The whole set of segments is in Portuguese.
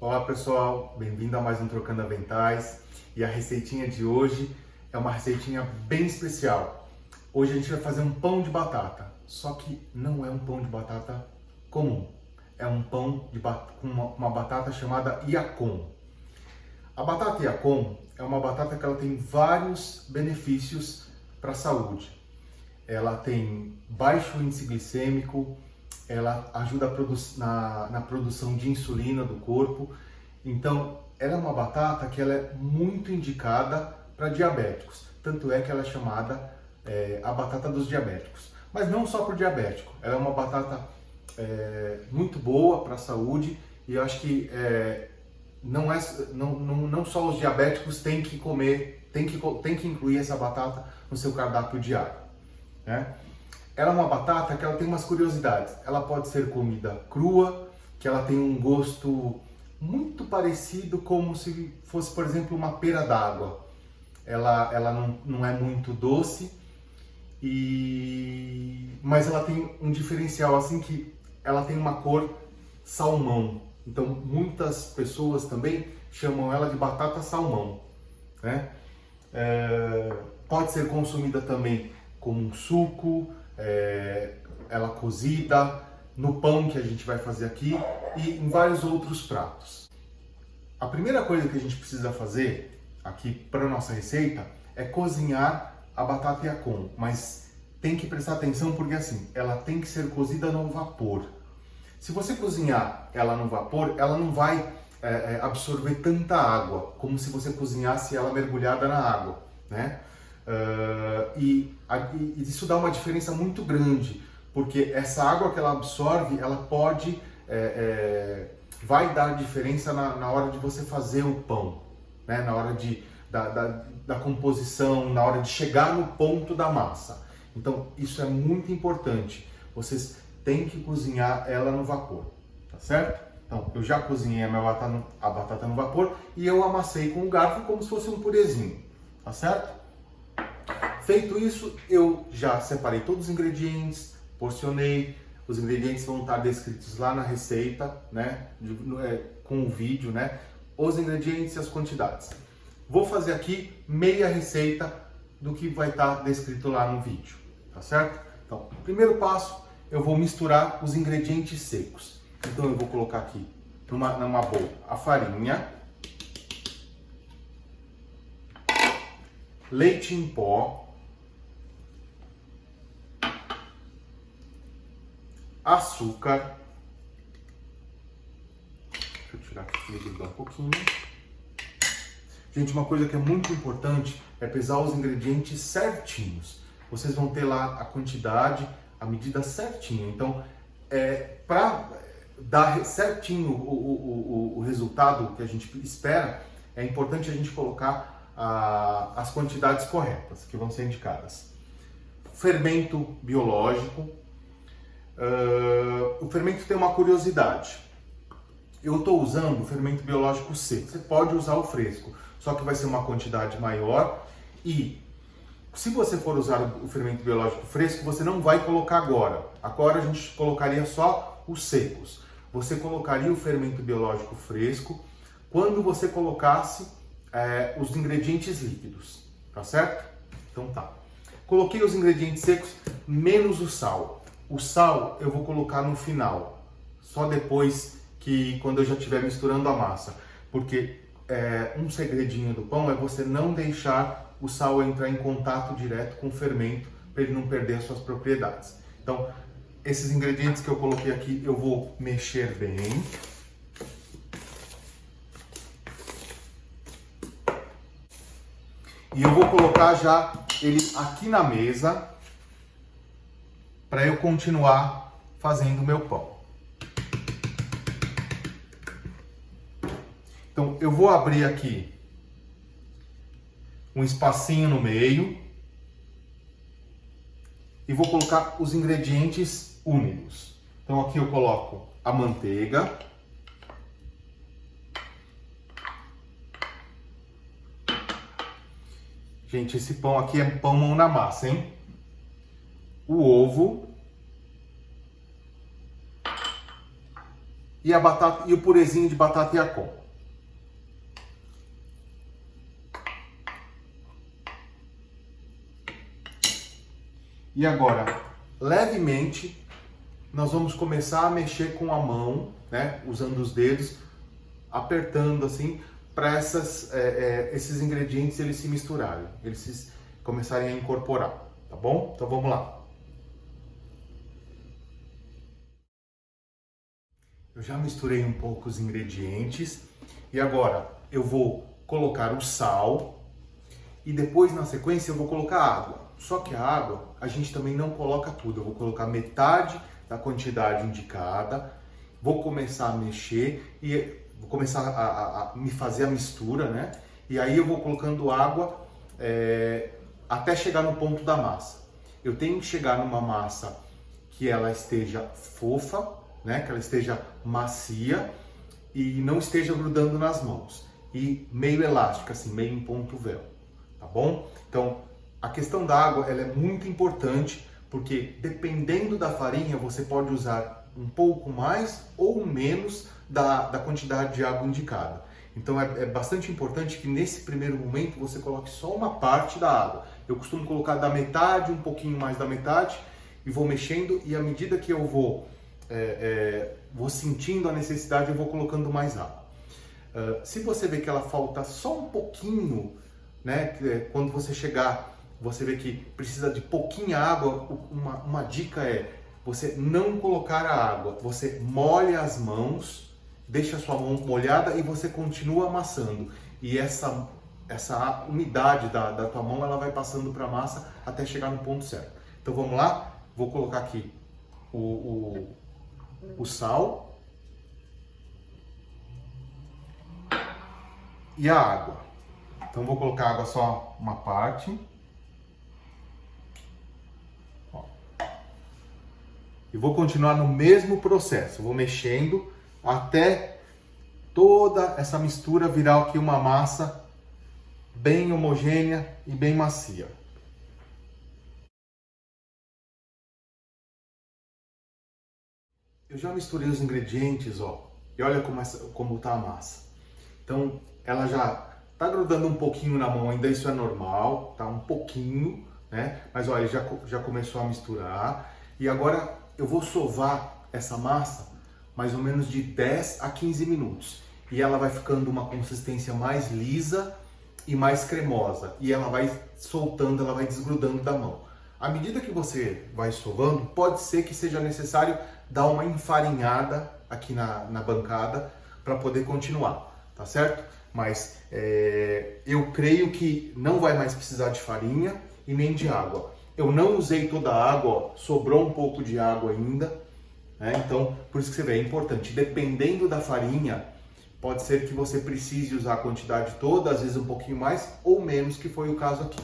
Olá pessoal, bem-vindo a mais um Trocando Aventais. E a receitinha de hoje é uma receitinha bem especial. Hoje a gente vai fazer um pão de batata, só que não é um pão de batata comum. É um pão com uma batata chamada Yacon. A batata Yacon é uma batata que ela tem vários benefícios para a saúde. Ela tem baixo índice glicêmico, ela ajuda na produção de insulina do corpo. Então, ela é uma batata que ela é muito indicada para diabéticos. Tanto é que ela é chamada a batata dos diabéticos. Mas não só para o diabético. Ela é uma batata muito boa para a saúde e eu acho que não só os diabéticos têm que comer, têm que incluir essa batata no seu cardápio diário, né? Ela é uma batata que ela tem umas curiosidades. Ela pode ser comida crua, que ela tem um gosto muito parecido como se fosse, por exemplo, uma pera d'água. Ela não é muito doce, mas ela tem um diferencial assim que ela tem uma cor salmão. Então muitas pessoas também chamam ela de batata salmão, né? Pode ser consumida também como um suco, ela cozida, no pão que a gente vai fazer aqui e em vários outros pratos. A primeira coisa que a gente precisa fazer aqui para a nossa receita é cozinhar a batata Yacon, mas tem que prestar atenção porque assim, ela tem que ser cozida no vapor. Se você cozinhar ela no vapor, ela não vai absorver tanta água como se você cozinhasse ela mergulhada na água, né? E isso dá uma diferença muito grande, porque essa água que ela absorve, ela vai dar diferença na hora de você fazer o pão, né? Na hora da composição, na hora de chegar no ponto da massa. Então isso é muito importante, vocês têm que cozinhar ela no vapor, tá certo? Então eu já cozinhei a batata no vapor e eu amassei com o garfo como se fosse um purezinho, tá certo? Feito isso, eu já separei todos os ingredientes, porcionei. Os ingredientes vão estar descritos lá na receita, né? Com o vídeo, né? Os ingredientes e as quantidades. Vou fazer aqui meia receita do que vai estar descrito lá no vídeo, tá certo? Então, primeiro passo, eu vou misturar os ingredientes secos. Então eu vou colocar aqui numa bowl a farinha, leite em pó, açúcar. Deixa eu tirar aqui e grudar um pouquinho. Gente, uma coisa que é muito importante é pesar os ingredientes certinhos. Vocês vão ter lá a quantidade, a medida certinha. Então, para dar certinho o resultado que a gente espera, é importante a gente colocar as quantidades corretas que vão ser indicadas. Fermento biológico. O fermento tem uma curiosidade. Eu estou usando o fermento biológico seco. Você pode usar o fresco, só que vai ser uma quantidade maior. E se você for usar o fermento biológico fresco, você não vai colocar agora. Agora a gente colocaria só os secos. Você colocaria o fermento biológico fresco quando você colocasse os ingredientes líquidos, tá certo? Então tá. Coloquei os ingredientes secos menos o sal. O sal eu vou colocar no final, só depois quando eu já estiver misturando a massa, porque um segredinho do pão é você não deixar o sal entrar em contato direto com o fermento para ele não perder as suas propriedades. Então, esses ingredientes que eu coloquei aqui eu vou mexer bem. E eu vou colocar já ele aqui na mesa para eu continuar fazendo o meu pão. Então eu vou abrir aqui um espacinho no meio e vou colocar os ingredientes úmidos. Então aqui eu coloco a manteiga, gente, esse pão aqui é pão mão na massa, hein? O ovo e a batata e o purezinho de batata Yacon. E agora, levemente, nós vamos começar a mexer com a mão, né, usando os dedos, apertando assim, para esses ingredientes eles se misturarem, começarem a incorporar, tá bom? Então vamos lá. Eu já misturei um pouco os ingredientes e agora eu vou colocar o sal e depois na sequência eu vou colocar água. Só que a água a gente também não coloca tudo, eu vou colocar metade da quantidade indicada, vou começar a mexer e vou começar a me fazer a mistura, né? E aí eu vou colocando água até chegar no ponto da massa. Eu tenho que chegar numa massa que ela esteja fofa, né? Que ela esteja macia e não esteja grudando nas mãos. E meio elástica, assim, meio em ponto véu, tá bom? Então, a questão da água ela é muito importante, porque dependendo da farinha, você pode usar um pouco mais ou menos da quantidade de água indicada. Então é bastante importante que nesse primeiro momento você coloque só uma parte da água. Eu costumo colocar da metade, um pouquinho mais da metade, e vou mexendo, e à medida que eu vou sentindo a necessidade, eu vou colocando mais água. Se você vê que ela falta só um pouquinho, né, quando você chegar, você vê que precisa de pouquinha água, uma dica é você não colocar a água, você molha as mãos, deixa a sua mão molhada e você continua amassando. E essa umidade da tua mão ela vai passando para a massa até chegar no ponto certo. Então vamos lá? Vou colocar aqui o sal e a água. Então vou colocar água só uma parte. E vou continuar no mesmo processo, vou mexendo até toda essa mistura virar aqui uma massa bem homogênea e bem macia. Eu já misturei os ingredientes, ó, e olha como tá a massa. Então, ela já tá grudando um pouquinho na mão, ainda isso é normal, tá um pouquinho, né? Mas olha, já começou a misturar. E agora eu vou sovar essa massa mais ou menos de 10 a 15 minutos. E ela vai ficando uma consistência mais lisa e mais cremosa. E ela vai soltando, ela vai desgrudando da mão. À medida que você vai sovando, pode ser que seja necessário dar uma enfarinhada aqui na bancada para poder continuar, tá certo? Mas eu creio que não vai mais precisar de farinha e nem de água. Eu não usei toda a água, ó, sobrou um pouco de água ainda, né? Então, por isso que você vê, é importante, dependendo da farinha, pode ser que você precise usar a quantidade toda, às vezes um pouquinho mais ou menos, que foi o caso aqui.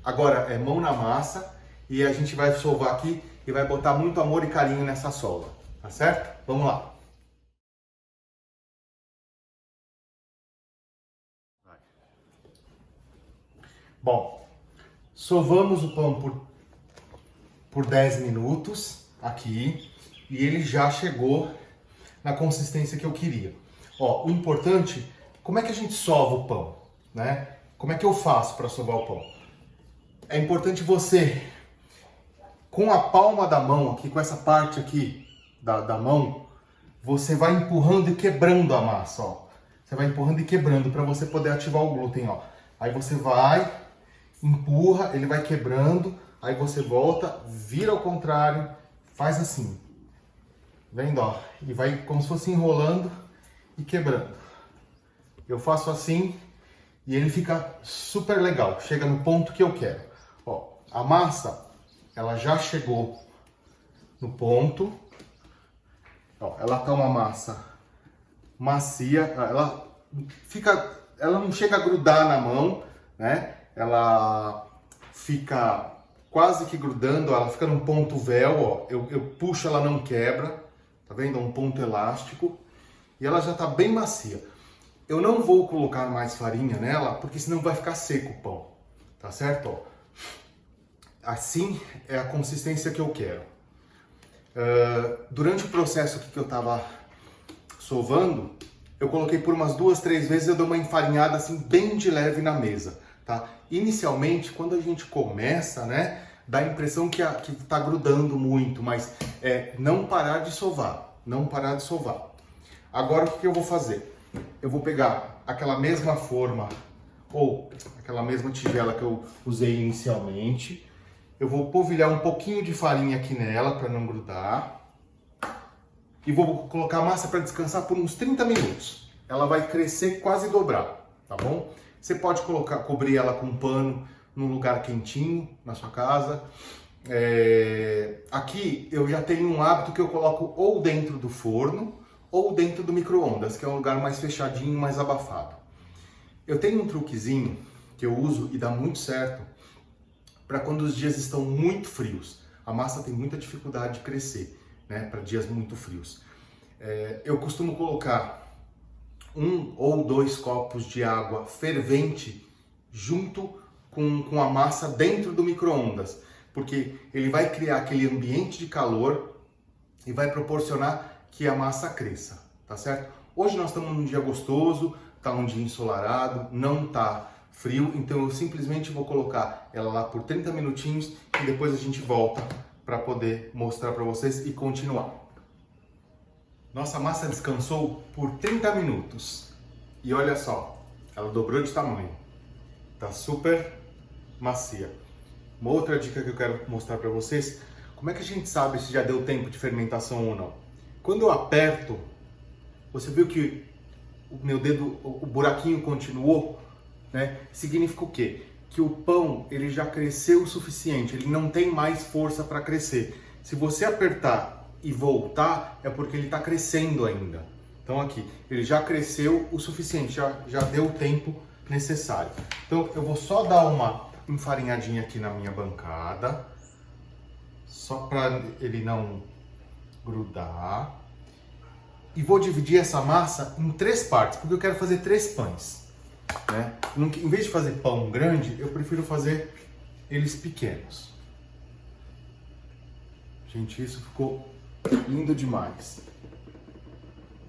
Agora é mão na massa e a gente vai sovar aqui e vai botar muito amor e carinho nessa sova, tá certo? Vamos lá. Bom, sovamos o pão por 10 minutos aqui e ele já chegou na consistência que eu queria. Ó, o importante, como é que a gente sova o pão, né? Como é que eu faço para sovar o pão? É importante você, com a palma da mão aqui, com essa parte aqui da mão, você vai empurrando e quebrando a massa, ó. Você vai empurrando e quebrando para você poder ativar o glúten, ó. Aí você vai, empurra, ele vai quebrando, aí você volta, vira ao contrário, faz assim. Vendo, ó? E vai como se fosse enrolando e quebrando. Eu faço assim e ele fica super legal, chega no ponto que eu quero. Ó, a massa, ela já chegou no ponto. Ó, ela tá uma massa macia, ela não chega a grudar na mão, né? Ela fica quase que grudando, ela fica num ponto véu, ó. Eu puxo, ela não quebra, tá vendo? É um ponto elástico e ela já tá bem macia. Eu não vou colocar mais farinha nela, porque senão vai ficar seco o pão, tá certo? Ó, assim é a consistência que eu quero. Durante o processo aqui que eu tava sovando, eu coloquei por umas 2, 3 vezes, eu dou uma enfarinhada assim bem de leve na mesa, tá? Inicialmente, quando a gente começa, né, dá a impressão que tá grudando muito, mas não parar de sovar, não parar de sovar. Agora o que eu vou fazer? Eu vou pegar aquela mesma forma ou aquela mesma tigela que eu usei inicialmente, eu vou polvilhar um pouquinho de farinha aqui nela para não grudar. E vou colocar a massa para descansar por uns 30 minutos. Ela vai crescer quase dobrar, tá bom? Você pode cobrir ela com um pano num lugar quentinho na sua casa. Aqui eu já tenho um hábito que eu coloco ou dentro do forno ou dentro do micro-ondas, que é um lugar mais fechadinho, mais abafado. Eu tenho um truquezinho que eu uso e dá muito certo para quando os dias estão muito frios. A massa tem muita dificuldade de crescer, né, para dias muito frios. Eu costumo colocar 1 ou 2 copos de água fervente junto com a massa dentro do micro-ondas, porque ele vai criar aquele ambiente de calor e vai proporcionar que a massa cresça, tá certo? Hoje nós estamos num dia gostoso, tá um dia ensolarado, não tá frio, então eu simplesmente vou colocar ela lá por 30 minutinhos e depois a gente volta para poder mostrar para vocês e continuar. Nossa massa descansou por 30 minutos e olha só, ela dobrou de tamanho, tá super macia. Uma outra dica que eu quero mostrar para vocês, como é que a gente sabe se já deu tempo de fermentação ou não? Quando eu aperto, você viu que o meu dedo, o buraquinho continuou, né? Significa o quê? Que o pão ele já cresceu o suficiente, ele não tem mais força para crescer. Se você apertar e voltar, é porque ele está crescendo ainda. Então aqui, ele já cresceu o suficiente, já deu o tempo necessário. Então eu vou só dar uma enfarinhadinha aqui na minha bancada, só para ele não grudar. E vou dividir essa massa em 3 partes, porque eu quero fazer 3 pães, né? Em vez de fazer pão grande, eu prefiro fazer eles pequenos. Gente, isso ficou lindo demais.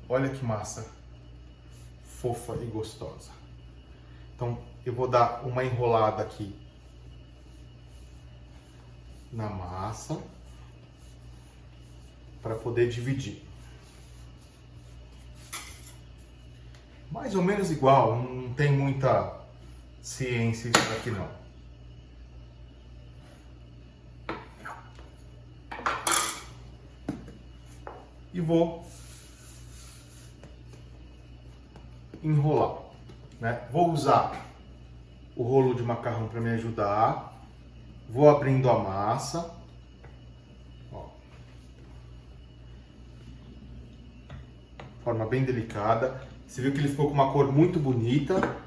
Olha que massa fofa e gostosa. Então, eu vou dar uma enrolada aqui na massa para poder dividir. Mais ou menos igual, não tem muita ciência isso aqui não. E vou enrolar, né? Vou usar o rolo de macarrão para me ajudar. Vou abrindo a massa. Ó. Forma bem delicada. Você viu que ele ficou com uma cor muito bonita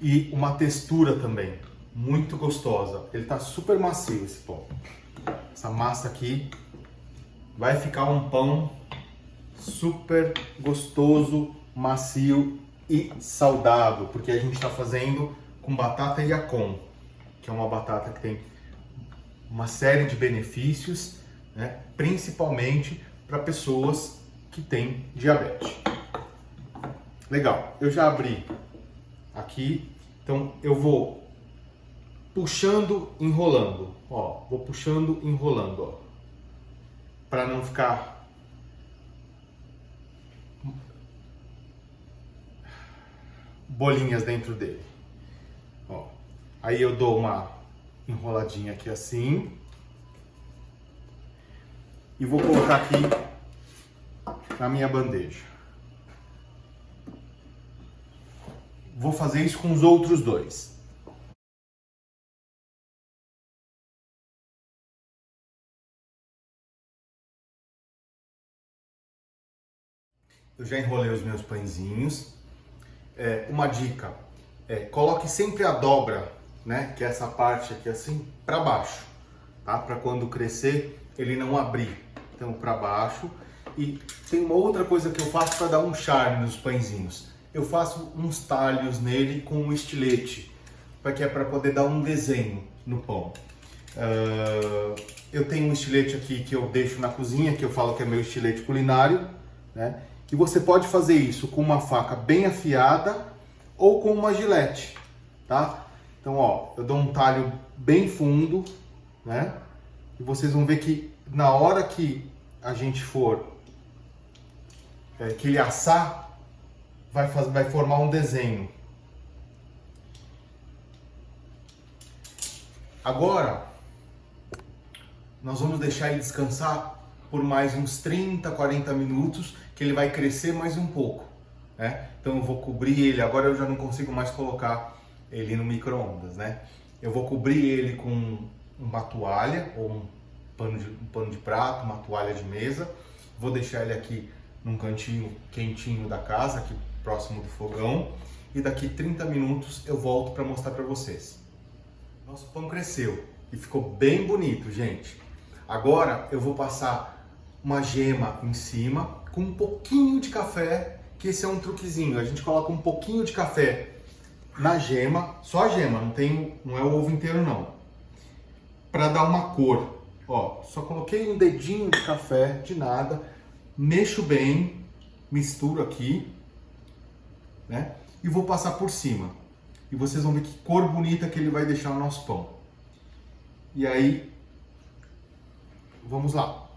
e uma textura também muito gostosa. Ele tá super macio esse pão. Essa massa aqui vai ficar um pão super gostoso, macio e saudável, porque a gente está fazendo com batata Yacon, que é uma batata que tem uma série de benefícios, né? Principalmente para pessoas que têm diabetes. Legal, eu já abri aqui, então eu vou puxando, enrolando, ó, vou puxando, enrolando, ó, para não ficar bolinhas dentro dele, ó. Aí eu dou uma enroladinha aqui assim e vou colocar aqui na minha bandeja. Vou fazer isso com os outros 2. Eu já enrolei os meus pãezinhos. Uma dica, coloque sempre a dobra, né, que é essa parte aqui assim, para baixo, tá? Para quando crescer ele não abrir. Então para baixo. E tem uma outra coisa que eu faço para dar um charme nos pãezinhos. Eu faço uns talhos nele com um estilete, que é para poder dar um desenho no pão. Eu tenho um estilete aqui que eu deixo na cozinha, que eu falo que é meu estilete culinário, né? E você pode fazer isso com uma faca bem afiada ou com uma gilete, tá? Então, ó, eu dou um talho bem fundo, né? E vocês vão ver que na hora que a gente for, que ele assar, vai formar um desenho. Agora, nós vamos deixar ele descansar por mais uns 30, 40 minutos, que ele vai crescer mais um pouco, né? Então eu vou cobrir ele, agora eu já não consigo mais colocar ele no micro-ondas, né? Eu vou cobrir ele com uma toalha ou um pano de prato, uma toalha de mesa. Vou deixar ele aqui num cantinho quentinho da casa, aqui próximo do fogão. E daqui 30 minutos eu volto para mostrar para vocês. Nosso pão cresceu e ficou bem bonito, gente. Agora eu vou passar uma gema em cima com um pouquinho de café, que esse é um truquezinho. A gente coloca um pouquinho de café na gema, só a gema, não é o ovo inteiro não. Para dar uma cor. Ó, só coloquei um dedinho de café, de nada, mexo bem, misturo aqui, né? E vou passar por cima. E vocês vão ver que cor bonita que ele vai deixar o nosso pão. E aí, vamos lá.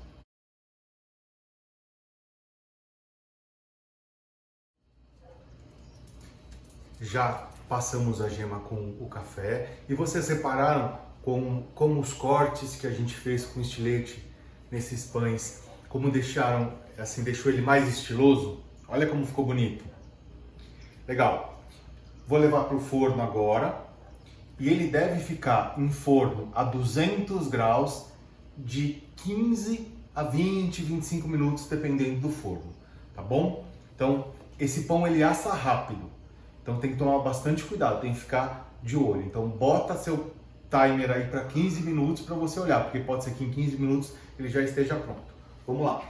Já passamos a gema com o café. E vocês repararam como os cortes que a gente fez com estilete nesses pães, como deixaram, assim, deixou ele mais estiloso? Olha como ficou bonito. Legal. Vou levar para o forno agora e ele deve ficar em forno a 200 graus de 15 a 20, 25 minutos, dependendo do forno, tá bom? Então, esse pão ele assa rápido, então tem que tomar bastante cuidado, tem que ficar de olho. Então, bota seu timer aí para 15 minutos para você olhar, porque pode ser que em 15 minutos ele já esteja pronto. Vamos lá.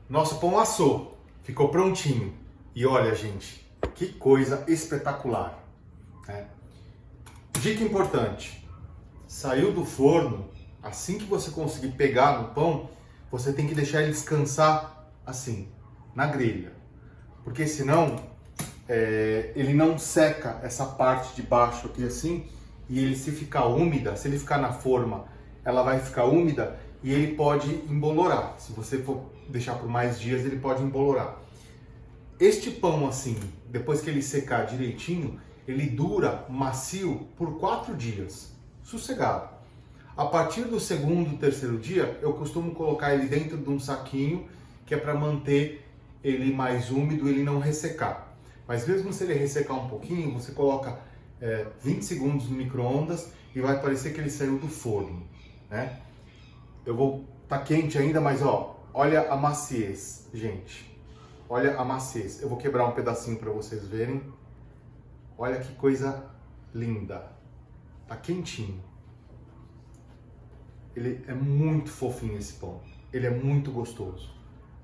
Nosso pão assou. Ficou prontinho. E olha, gente, que coisa espetacular, né? Dica importante. Saiu do forno, assim que você conseguir pegar no pão, você tem que deixar ele descansar assim, na grelha. Porque senão, ele não seca essa parte de baixo aqui assim, e ele se ficar úmida, se ele ficar na forma, ela vai ficar úmida e ele pode embolorar. Se você for deixar por mais dias, ele pode embolorar. Este pão assim, depois que ele secar direitinho, ele dura macio por 4 dias, sossegado. A partir do segundo, terceiro dia, eu costumo colocar ele dentro de um saquinho, que é para manter ele mais úmido e ele não ressecar. Mas mesmo se ele ressecar um pouquinho, você coloca 20 segundos no micro-ondas e vai parecer que ele saiu do forno, né? Tá quente ainda, mas ó, olha a maciez, gente. Olha a maciez. Eu vou quebrar um pedacinho para vocês verem. Olha que coisa linda. Tá quentinho. Ele é muito fofinho esse pão. Ele é muito gostoso,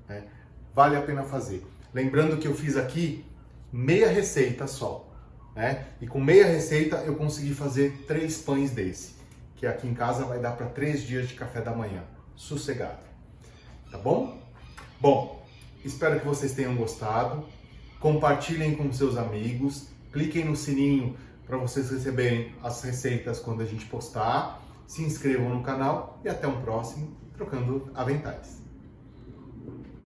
né? Vale a pena fazer. Lembrando que eu fiz aqui meia receita só, né? E com meia receita eu consegui fazer 3 pães desse, que aqui em casa vai dar para 3 dias de café da manhã, sossegado. Tá bom? Bom, espero que vocês tenham gostado. Compartilhem com seus amigos. Cliquem no sininho para vocês receberem as receitas quando a gente postar. Se inscrevam no canal e até um próximo Trocando Aventais.